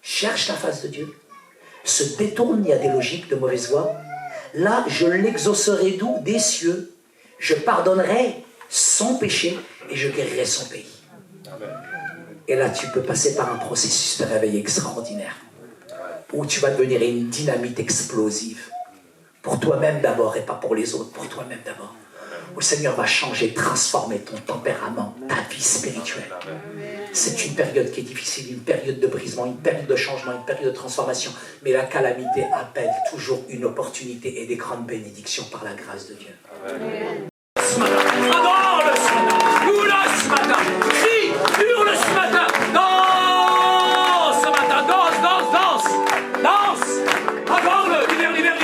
cherche la face de Dieu, se détourne, il y a des logiques de mauvaise voie, là, je l'exaucerai d'où? Des cieux, je pardonnerai son péché et je guérirai son pays. Et là, tu peux passer par un processus de réveil extraordinaire, où tu vas devenir une dynamite explosive, pour toi-même d'abord et pas pour les autres, pour toi-même d'abord. Où le Seigneur va changer, transformer ton tempérament, ta vie spirituelle. C'est une période qui est difficile, une période de brisement, une période de changement, une période de transformation. Mais la calamité appelle toujours une opportunité et des grandes bénédictions par la grâce de Dieu. Amen. Ce matin, adore-le ce matin, loue-le ce matin, crie, hurle ce matin, danse ce matin, danse, adore-le, libère.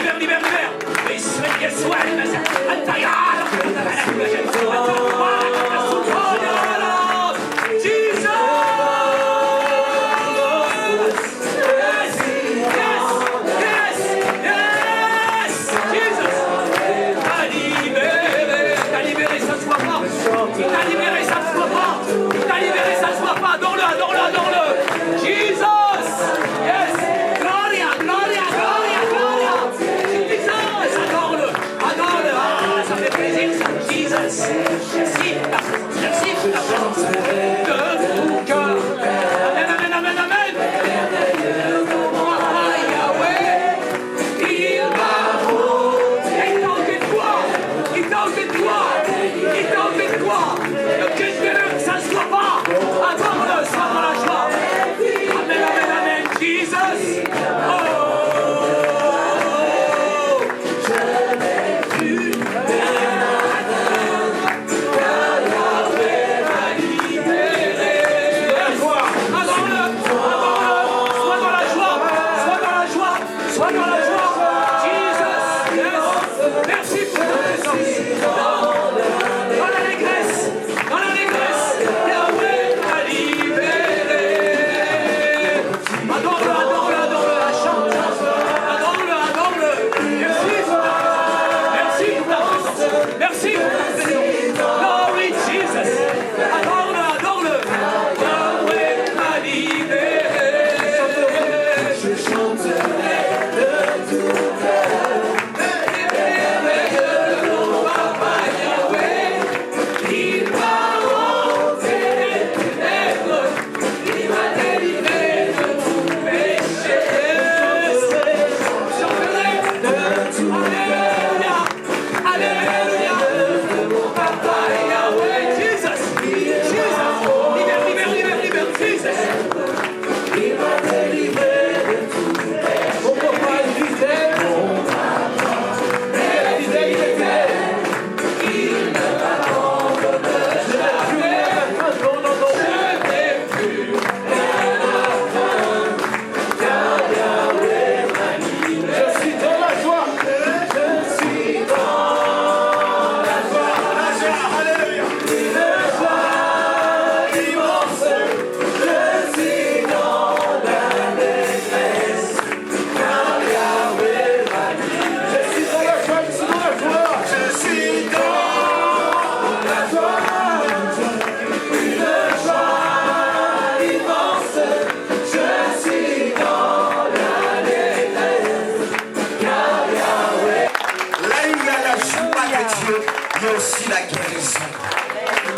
Mais aussi la guérison.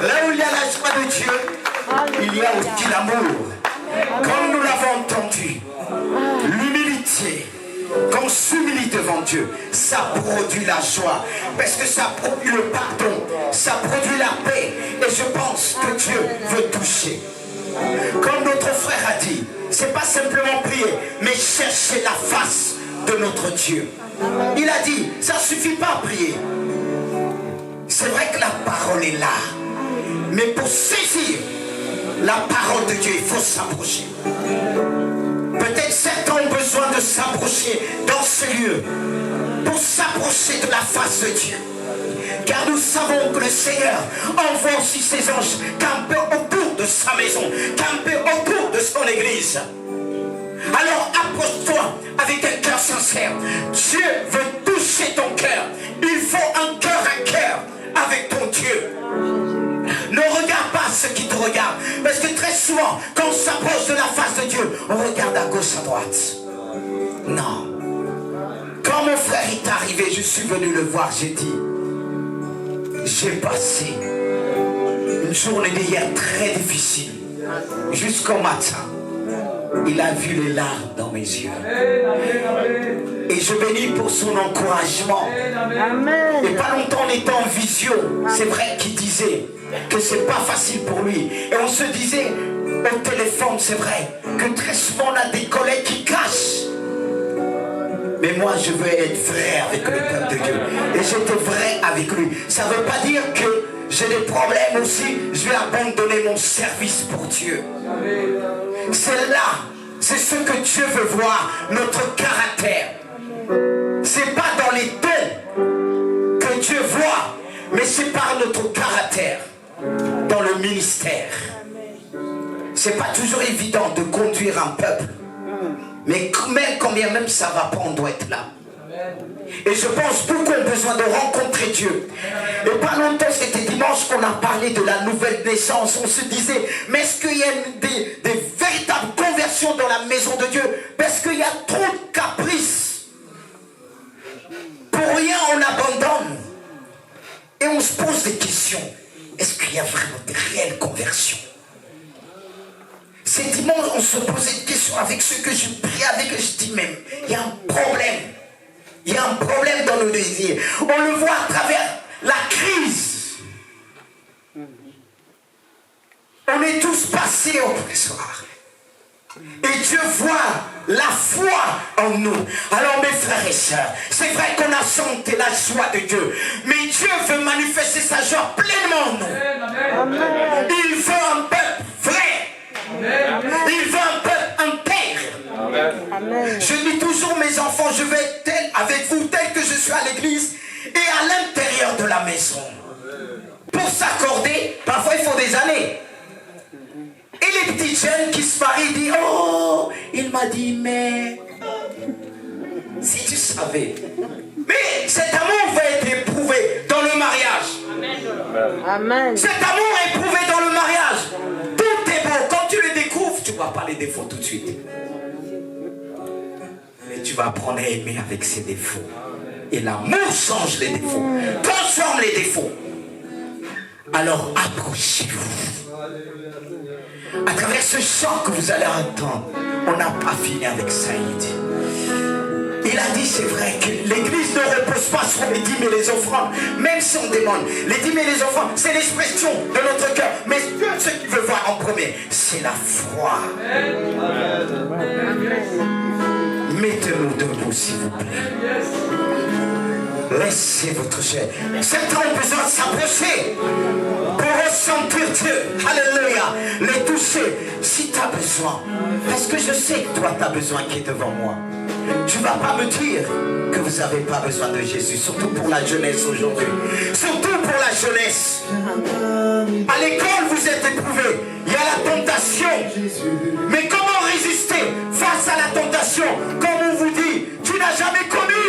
Là où il y a la joie de Dieu, il y a aussi l'amour. Comme nous l'avons entendu, l'humilité, quand on s'humilie devant Dieu, ça produit la joie, parce que ça produit le pardon, ça produit la paix, et je pense que Dieu veut toucher. Comme notre frère a dit, c'est pas simplement prier, mais chercher la face de notre Dieu. Il a dit, ça ne suffit pas à prier. C'est vrai que la parole est là, mais pour saisir la parole de Dieu, il faut s'approcher. Peut-être certains ont besoin de s'approcher dans ce lieu pour s'approcher de la face de Dieu. Car nous savons que le Seigneur envoie aussi ses anges camper autour de sa maison, camper autour de son église. Alors approche-toi avec un cœur sincère. Dieu veut toucher ton cœur. Il faut un cœur à cœur avec ton Dieu. Ne regarde pas ceux qui te regardent. Parce que très souvent, quand on s'approche de la face de Dieu, on regarde à gauche, à droite. Non. Quand mon frère est arrivé, je suis venu le voir, j'ai dit, j'ai passé une journée d'hier très difficile. Jusqu'au matin, il a vu les larmes dans mes yeux. Et je bénis pour son encouragement. Amen. Et pas longtemps on était en visio. C'est vrai qu'il disait que c'est pas facile pour lui. Et on se disait au téléphone, c'est vrai, que très souvent on a des collègues qui cachent. Mais moi je veux être vrai avec le peuple de Dieu. Et j'étais vrai avec lui. Ça ne veut pas dire que j'ai des problèmes aussi. Je vais abandonner mon service pour Dieu. C'est là, c'est ce que Dieu veut voir, notre caractère. C'est pas dans les dons que Dieu voit, mais c'est par notre caractère dans le ministère. C'est pas toujours évident de conduire un peuple, mais combien même ça va pas, on doit être là. Et je pense beaucoup ont besoin de rencontrer Dieu. Et pas longtemps, c'était dimanche qu'on a parlé de la nouvelle naissance. On se disait, mais est-ce qu'il y a des véritables conversions dans la maison de Dieu? Parce qu'il y a trop de caprices. Pour rien, on abandonne. Et on se pose des questions. Est-ce qu'il y a vraiment des réelles conversions? C'est dimanche, on se posait des questions avec ceux que je prie avec. Je dis même, il y a un problème. Il y a un problème dans nos désirs. On le voit à travers la crise. On est tous passés au pressoir. Et Dieu voit la foi en nous. Alors mes frères et sœurs, c'est vrai qu'on a chanté la joie de Dieu. Mais Dieu veut manifester sa joie pleinement en nous. Amen. Il veut un peuple vrai. Il veut un peuple intègre. Amen. Je dis toujours, mes enfants, je vais être tel avec vous, tel que je suis à l'église et à l'intérieur de la maison. Pour s'accorder, parfois il faut des années. Et les petits jeunes qui se marient disent, oh, il m'a dit, mais si tu savais. Mais cet amour va être éprouvé dans le mariage. Amen. Cet amour est éprouvé dans le mariage. Tout est beau. Quand tu le découvres, tu ne vois pas les défauts tout de suite. Mais tu vas apprendre à aimer avec ses défauts. Et l'amour change les défauts, transforme les défauts. Alors approchez-vous. À travers ce chant que vous allez entendre, on n'a pas fini avec Saïd. Il a dit, c'est vrai que l'église ne repose pas sur les dîmes et les offrandes, même si on demande. Les dîmes et les offrandes, c'est l'expression de notre cœur. Mais Dieu, ce qu'il veut voir en premier, c'est la foi. Mettez-nous debout, s'il vous plaît. Laissez votre chair. Certains ont besoin de s'approcher pour ressentir Dieu. Alléluia. Les toucher. Si tu as besoin, parce que je sais que toi, tu as besoin qui est devant moi. Tu ne vas pas me dire que vous n'avez pas besoin de Jésus. Surtout pour la jeunesse aujourd'hui. Surtout pour la jeunesse. À l'école, vous êtes éprouvés. Il y a la tentation. Mais comment résister face à la tentation? Comme on vous dit, tu n'as jamais connu.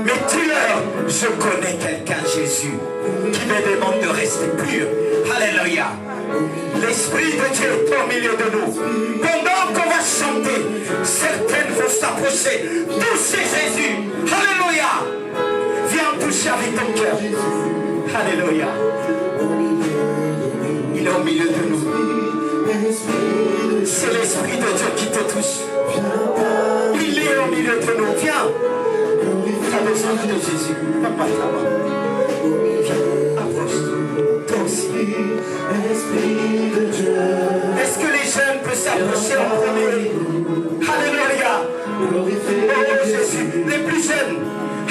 Mais dis-leur, je connais quelqu'un, Jésus, qui me demande de rester pur. Alléluia. L'Esprit de Dieu est au milieu de nous. Pendant qu'on va chanter, certaines vont s'approcher. Touchez Jésus. Alléluia. Viens toucher avec ton cœur. Alléluia. au milieu de nous. C'est l'Esprit de Dieu qui te touche. Il est au milieu de nous. Viens. Tu as besoin de Jésus. Papa, approche-toi. Toi aussi. Est-ce que les jeunes peuvent s'approcher en premier? Alléluia. Oh Jésus, les plus jeunes,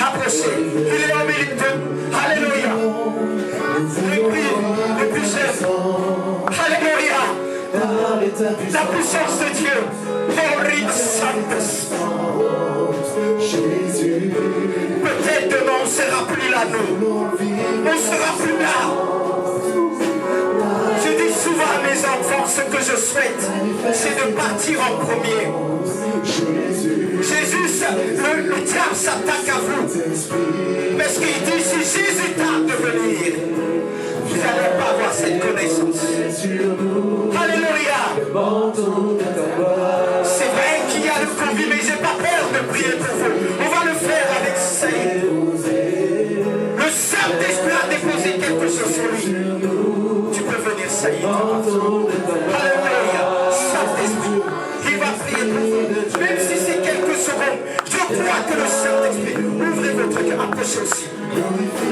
approchez. Il est au milieu de nous. Alléluia. Les plus jeunes. Alléluia. La puissance de Dieu. Peut-être demain on ne sera plus là, nous. On ne sera plus là. Je dis souvent à mes enfants, ce que je souhaite, c'est de partir en premier. Jésus, le diable s'attaque à vous. Parce qu'il dit, si Jésus tarde de venir, vous n'allez pas avoir cette connaissance. Alléluia. C'est vrai qu'il y a le Covid, mais j'ai pas peur de prier pour vous. On va le faire avec Saïd. Le Saint-Esprit a déposé quelque chose sur lui. Tu peux venir, Saïd. Alléluia. Saint-Esprit, il va prier pour vous. Même si c'est quelques secondes, je crois que le Saint-Esprit, ouvrez votre cœur, approchez aussi.